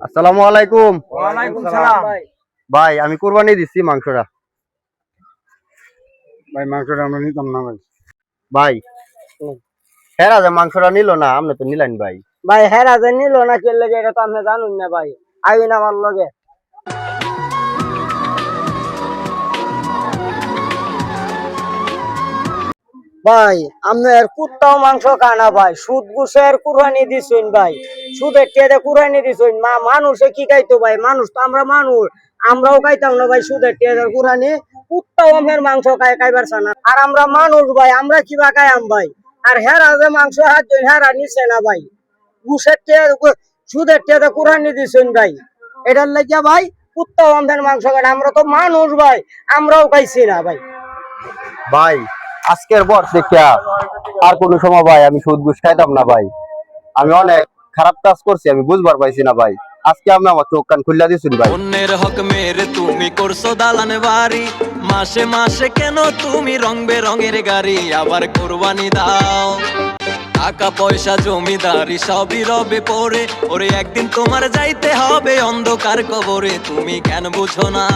আসসালামু আলাইকুম। ওয়ালাইকুম সালাম। ভাই আমি কুরবানি দিচ্ছি মাংসটা। ভাই মাংসটা আমরা নিতাম না ভাই। ভাই হেরা যে মাংসটা নিল না, আপনি তো নিলেন ভাই। ভাই হেরা যে নিল না কে লাগে এটা তো আপনি জানুন না ভাই। আইন আমার লগে ভাই আপনার কুত্তাও মাংস খানা ভাই, সুদ ঘুষের কুরবানি দিছেন ভাই, সুদের টেদে কুরবানি দিছেন। মানুষে কি খাইতো ভাই? মানুষ তো আমরা মানুষ, আমরাও খাইতাম না ভাই সুদের টেদের কুরবানি। কুত্তাও আমের মাংস খাইবার না, আর আমরা মানুষ ভাই, আমরা কিবা খাইম ভাই। আর হেরা যে মাংস হাতজন হেরা নিছে না ভাই, ঘুষের টেদ সুদের টেদে কুরবানি দিছেন ভাই। এটার লাগিয়া ভাই কুত্তাও আমের মাংস খায়। আমরা তো মানুষ ভাই, আমরাও খাইছি না ভাই। ভাই আজকের পর থেকে আর কোন সময় ভাই আমি সুদ ঘুষ খাইতাম না ভাই। আমি অনেক খারাপ কাজ করছি, আমি বুঝবার পাইছি না ভাই। আজকে আমি আমার চোখ কান খুলে দিয়েছি ভাই। অন্যের হক মেরে তুমি করছো দালান বাড়ি, মাসে মাসে কেন তুমি রং বেরঙের গাড়ি আবার কোরবানি দাও। টাকা পয়সা জমিদারি সবই রবে পড়ে, ওরে একদিন তোমার যাইতে হবে অন্ধকার কবরে, তুমি কেন বুঝো না?